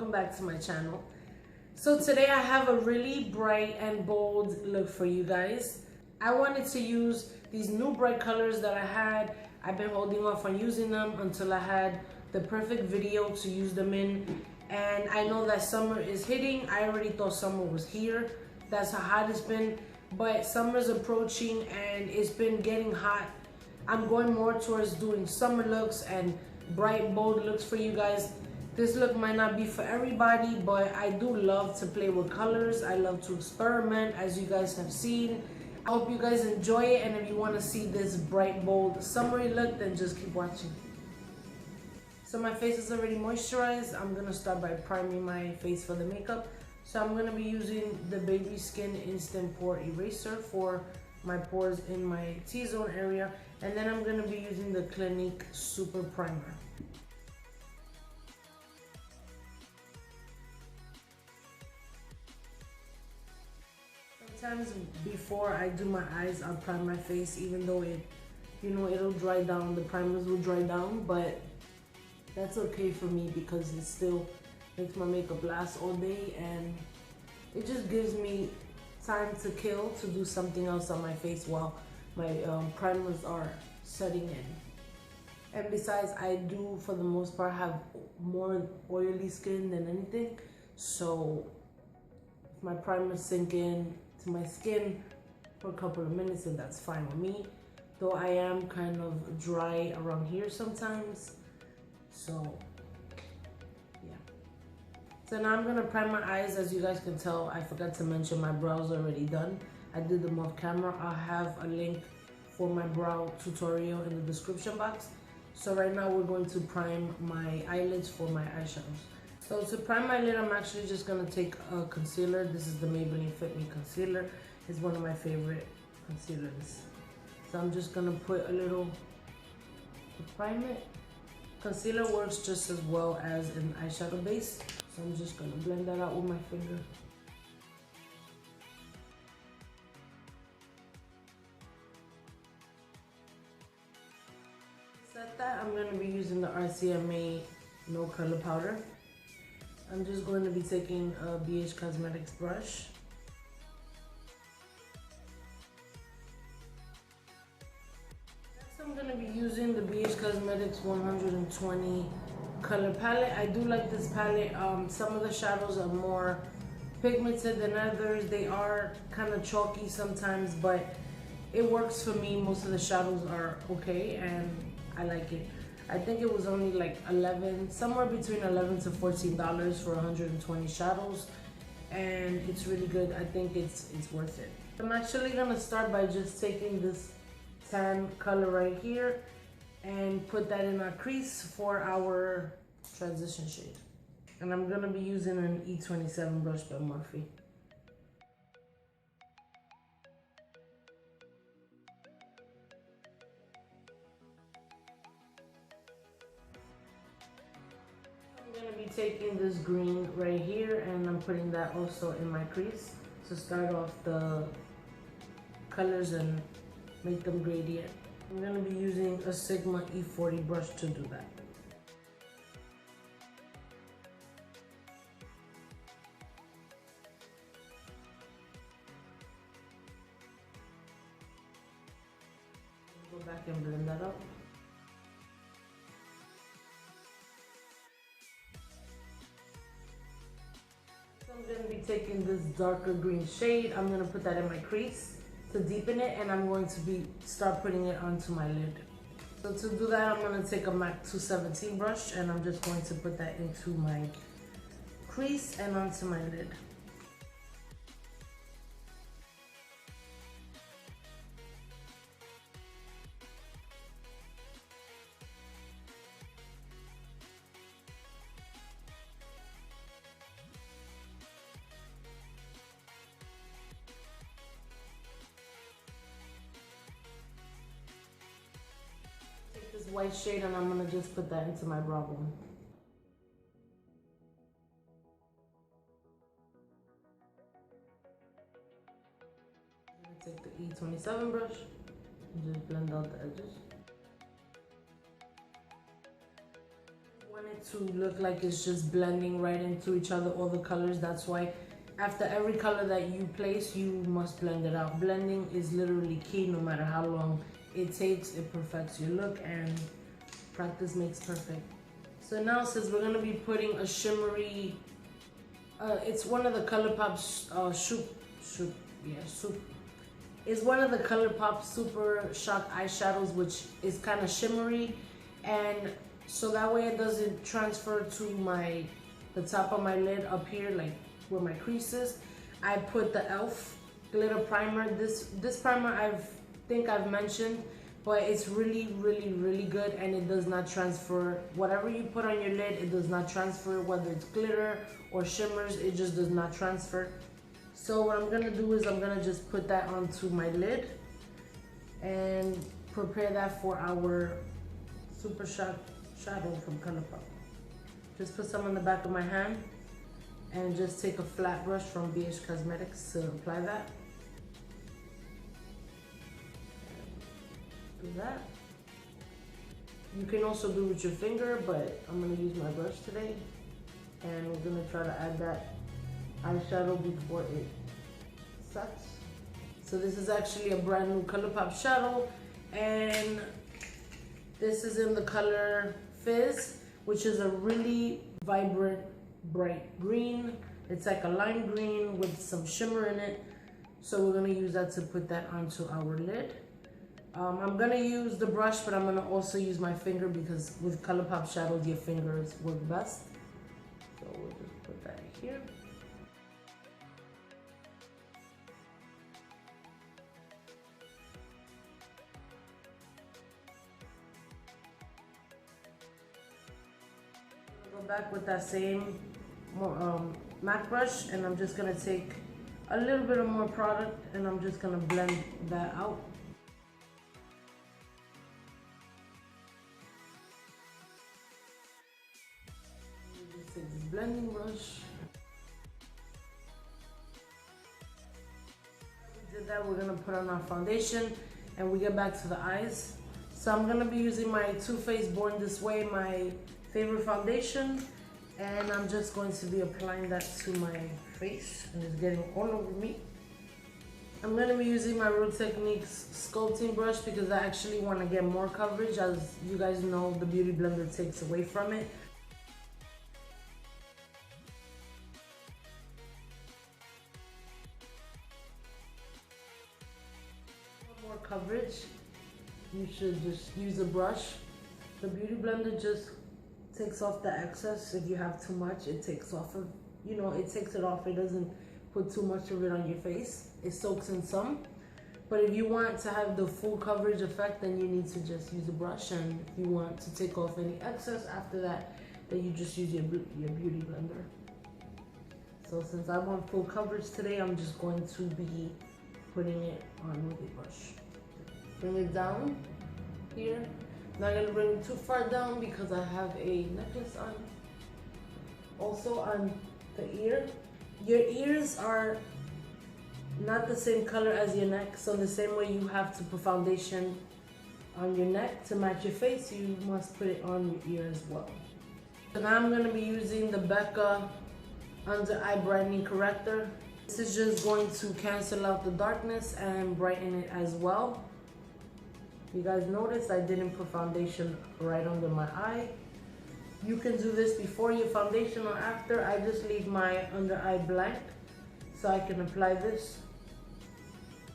welcome back to my channel. So today I have a really bright and bold look for you guys. I wanted to use these new bright colors that I had. I've been holding off on using them until I had the perfect video to use them in. And I know that summer is hitting. I already thought summer was here. That's how hot it's been. But summer's approaching and it's been getting hot. I'm going more towards doing summer looks and bright, bold looks for you guys. This look might not be for everybody, but I do love to play with colors. I love to experiment, as you guys have seen. I hope you guys enjoy it, and if you want to see this bright, bold, summery look, then just keep watching. So my face is already moisturized. I'm gonna start by priming my face for the makeup. So I'm gonna be using the Baby Skin Instant Pore Eraser for my pores in my T-zone area, and then I'm gonna be using the Clinique Super Primer. Sometimes before I do my eyes, I'll prime my face, even though it'll dry down, the primers will dry down, but that's okay for me because it still makes my makeup last all day, and it just gives me time to kill to do something else on my face while my primers are setting in. And besides, I do for the most part have more oily skin than anything, so if my primers sink in to my skin for a couple of minutes, and that's fine with me, though I am kind of dry around here sometimes. So yeah, so now I'm gonna prime my eyes. As you guys can tell, I forgot to mention my brows are already done. I did them off camera. I'll have a link for my brow tutorial in the description box. So right now we're going to prime my eyelids for my eyeshadows. So to prime my lid, I'm actually just gonna take a concealer. This is the Maybelline Fit Me concealer. It's one of my favorite concealers. So I'm just gonna put a little to prime it. Concealer works just as well as an eyeshadow base. So I'm just gonna blend that out with my finger. Set that, I'm gonna be using the Rcma No Color Powder. I'm just going to be taking a Bhcosmetics brush. Next, I'm going to be using the Bhcosmetics 120 color palette. I do like this palette. Some of the shadows are more pigmented than others. They are kind of chalky sometimes, but it works for me. Most of the shadows are okay, and I like it. I think it was only like somewhere between $11 to $14 for 120 shadows, and it's really good. I think it's worth it. I'm actually gonna start by just taking this tan color right here and put that in our crease for our transition shade. And I'm gonna be using an E27 brush by Morphe. I'm going to be taking this green right here, and I'm putting that also in my crease to start off the colors and make them gradient. I'm going to be using a Sigma E40 brush to do that. Go back and blend that up. I'm going to be taking this darker green shade. I'm going to put that in my crease to deepen it, and I'm going to start putting it onto my lid. So to do that, I'm going to take a MAC 217 brush, and I'm just going to put that into my crease and onto my lid. This white shade, and I'm gonna just put that into my brow bone. I'm gonna take the E27 brush and just blend out the edges. want it to look like it's just blending right into each other, all the colors. That's why after every color that you place, you must blend it out. Blending is literally key. No matter how long it takes, it perfects your look, and practice makes perfect. So now, since we're gonna be putting a shimmery, it's one of the Colourpop's It's one of the Colourpop Super Shock eyeshadows, which is kind of shimmery, and so that way it doesn't transfer to the top of my lid up here, like where my crease is. I put the e.l.f. glitter primer. This primer I think I've mentioned, but it's really, really, really good, and it does not transfer. Whatever you put on your lid, it does not transfer, whether it's glitter or shimmers, it just does not transfer. So what I'm gonna do is I'm gonna just put that onto my lid and prepare that for our Super Shock shadow from Colourpop. Just put some on the back of my hand and just take a flat brush from Bhcosmetics to apply that. Do that. You can also do it with your finger, but I'm gonna use my brush today, and we're gonna try to add that eyeshadow before it sets. So this is actually a brand new Colourpop shadow, and this is in the color Fizz, which is a really vibrant, bright green. It's like a lime green with some shimmer in it. So we're gonna use that to put that onto our lid. I'm gonna use the brush, but I'm gonna also use my finger because with Colourpop shadows, your fingers work best. So we'll just put that here. Go back with that same MAC brush, and I'm just gonna take a little bit of more product, and I'm just gonna blend that out. Just take this blending brush. We did that. We're gonna put on our foundation, and we get back to the eyes. So I'm gonna be using my TooFaced Born This Way, my favorite foundation, and I'm just going to be applying that to my face, and it's getting all over me. I'm going to be using my Real Techniques sculpting brush because I actually want to get more coverage. As you guys know, the Beauty Blender takes away from it. For more coverage, you should just use a brush. The Beauty Blender just takes off the excess. If you have too much, it takes off of, it takes it off. It doesn't put too much of it on your face. It soaks in some. But if you want to have the full coverage effect, then you need to just use a brush. And if you want to take off any excess after that, then you just use your Beauty Blender. So since I want full coverage today, I'm just going to be putting it on with a brush. Bring it down here. Not gonna bring it too far down because I have a necklace on. Also on the ear. Your ears are not the same color as your neck, so the same way you have to put foundation on your neck to match your face, you must put it on your ear as well. So now I'm gonna be using the Becca under eye brightening corrector. This is just going to cancel out the darkness and brighten it as well. You guys noticed I didn't put foundation right under my eye. You can do this before your foundation or after. I just leave my under eye blank so I can apply this.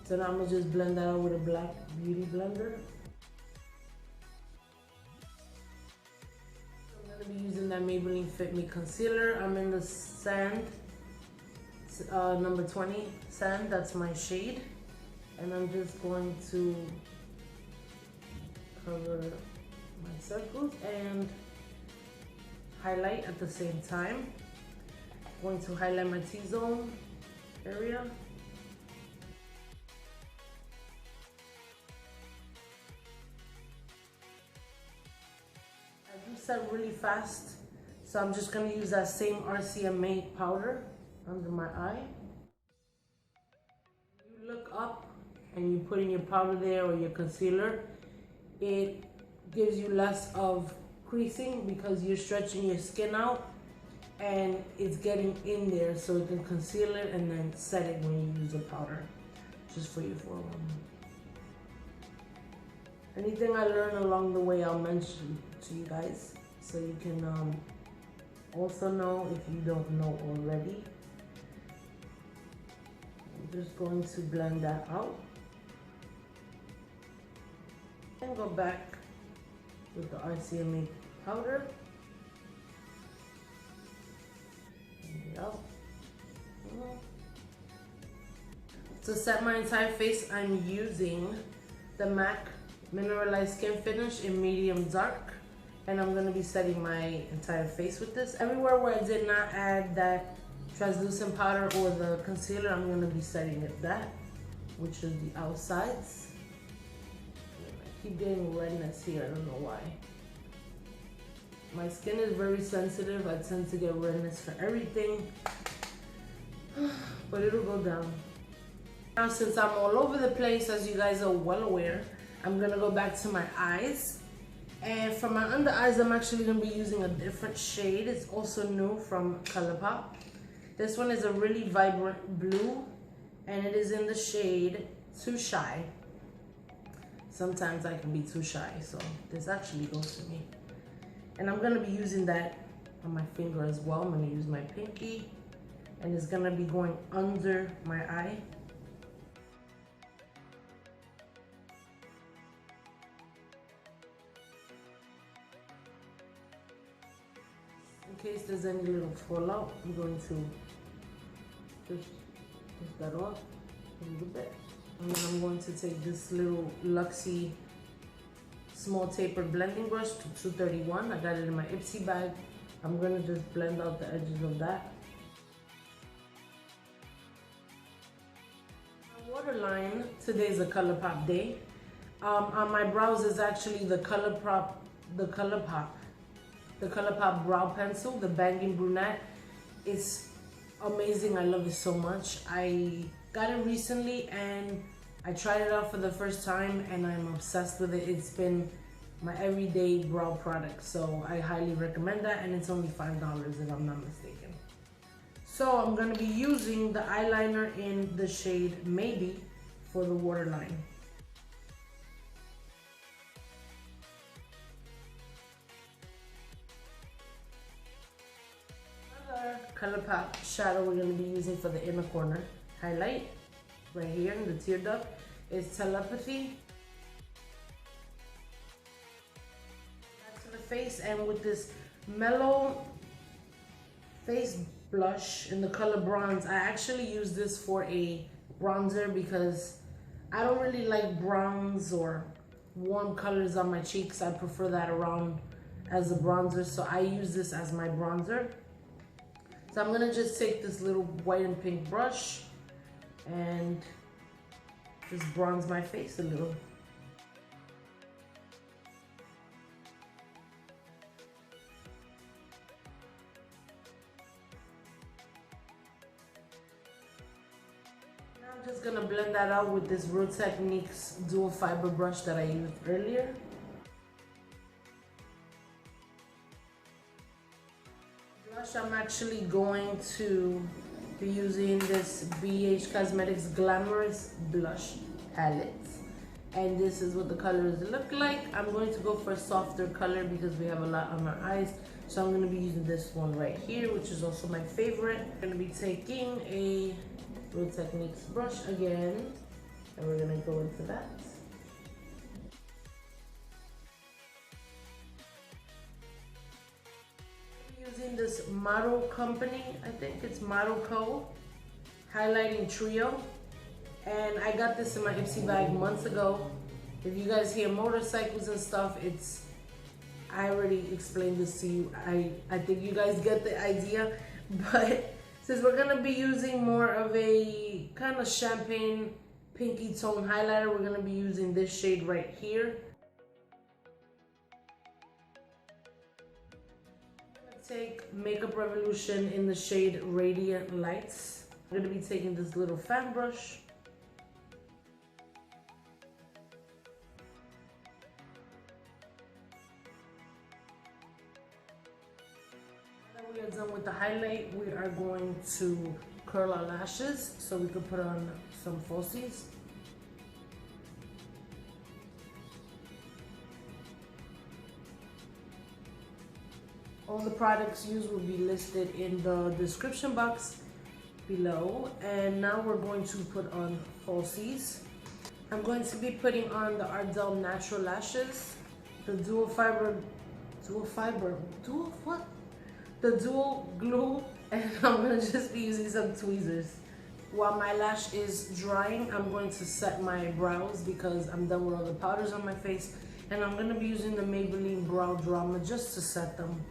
So now I'm gonna just blend that out with a black beauty blender. I'm gonna be using that Maybelline Fit Me concealer. I'm in the sand, number 20 sand, that's my shade. And I'm just going to cover my circles and highlight at the same time. I'm going to highlight my T-zone area. I do set really fast, so I'm just going to use that same Rcma powder under my eye. You look up and you put in your powder there or your concealer, it gives you less of creasing because you're stretching your skin out and it's getting in there, so it can conceal it and then set it when you use the powder. Just for you for anything I learn along the way, I'll mention to you guys, so you can also know if you don't know already. I'm just going to blend that out and go back with the Rcma powder. There we go. To set my entire face, I'm using the MAC Mineralize Skin Finish in medium dark, and I'm going to be setting my entire face with this. Everywhere where I did not add that translucent powder or the concealer, I'm going to be setting it that, which is the outsides. I keep getting redness here, I don't know why. My skin is very sensitive. I tend to get redness for everything, but it'll go down. Now, since I'm all over the place, as you guys are well aware, I'm gonna go back to my eyes. And for my under eyes, I'm actually gonna be using a different shade. It's also new from Colourpop. This one is a really vibrant blue, and it is in the shade Too Shy. Sometimes I can be too shy, so this actually goes for me. And I'm gonna be using that on my finger as well. I'm gonna use my pinky, and it's gonna be going under my eye. In case there's any little fallout, I'm going to just take that off a little bit. And then I'm going to take this little Luxie small tapered blending brush to 231. I got it in my Ipsy bag. I'm going to just blend out the edges of that. My waterline, today's a Colourpop day. On my brows is actually the Colourpop brow pencil, the Bangin brunette. It's amazing. I love it so much. I got it recently and I tried it out for the first time and I'm obsessed with it. It's been my everyday brow product, so I highly recommend that, and it's only $5 if I'm not mistaken. So I'm going to be using the eyeliner in the shade Maybe for the waterline. Colourpop shadow we're going to be using for the inner corner highlight right here in the tear duct is Telepathy. Back to the face, and with this Mellow face blush in the color bronze, I actually use this for a bronzer because I don't really like browns or warm colors on my cheeks. I prefer that around as a bronzer, so I use this as my bronzer. So I'm gonna just take this little white and pink brush and just bronze my face a little. Now I'm just gonna blend that out with this Real Techniques dual fiber brush that I used earlier. I'm actually going to be using this Bhcosmetics Glamorous blush palette, and this is what the colors look like. I'm going to go for a softer color because we have a lot on our eyes, so I'm going to be using this one right here, which is also my favorite. I'm going to be taking a Real Techniques brush again, and we're going to go into that. Using this Model Company, I think it's Model Co. highlighting trio, and I got this in my Ipsy bag months ago. If you guys hear motorcycles and stuff, I already explained this to you. I think you guys get the idea, but since we're gonna be using more of a kind of champagne pinky tone highlighter, we're gonna be using this shade right here. Take MakeupRevolution in the shade Radiant Lights. I'm going to be taking this little fan brush. we are done with the highlight, we are going to curl our lashes so we can put on some falsies. All the products used will be listed in the description box below. And now we're going to put on falsies. I'm going to be putting on the Ardell Natural Lashes, the the dual glue, and I'm gonna just be using some tweezers. While my lash is drying, I'm going to set my brows because I'm done with all the powders on my face, and I'm gonna be using the Maybelline Brow Drama just to set them.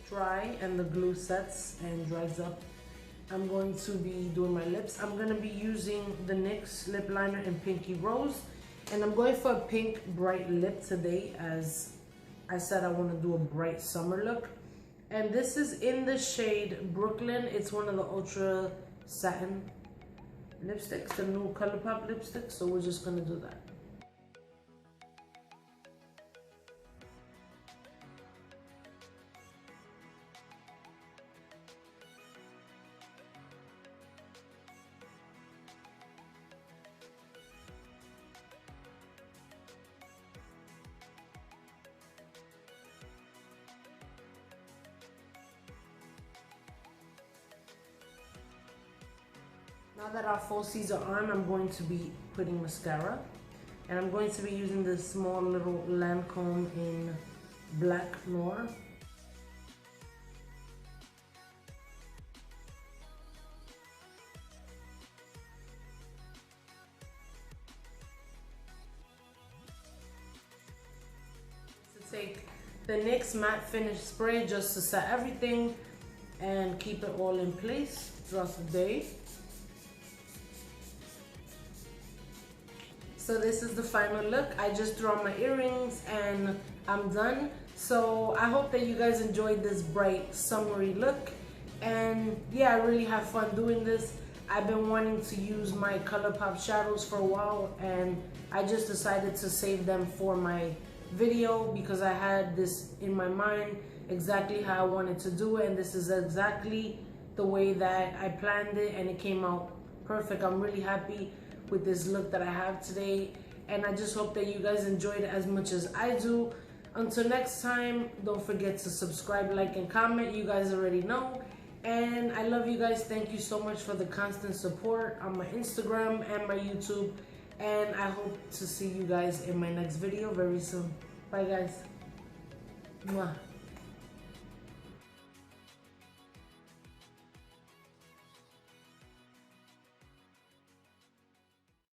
Dry and the glue sets and dries up, I'm going to be doing my lips. I'm going to be using the NYX lip liner in Pinky Rose, and I'm going for a pink bright lip today, as I said I want to do a bright summer look. And this is in the shade Brooklyn. It's one of the Ultra Satin lipsticks, the new Colourpop lipstick, so we're just going to do that. Now that our falsies are on, I'm going to be putting mascara. And I'm going to be using this small little Lancome in Black Noir. To take the NYX Matte Finish spray just to set everything and keep it all in place throughout the day. So this is the final look. I just threw on my earrings and I'm done. So I hope that you guys enjoyed this bright summery look. And yeah, I really have fun doing this. I've been wanting to use my Colourpop shadows for a while, and I just decided to save them for my video because I had this in my mind exactly how I wanted to do it, and this is exactly the way that I planned it, and it came out perfect. I'm really happy with this look that I have today, and I just hope that you guys enjoyed it as much as I do. Until next time, don't forget to subscribe, like, and comment. You guys already know, and I love you guys. Thank you so much for the constant support on my Instagram and my YouTube, and I hope to see you guys in my next video very soon. Bye guys. Mwah.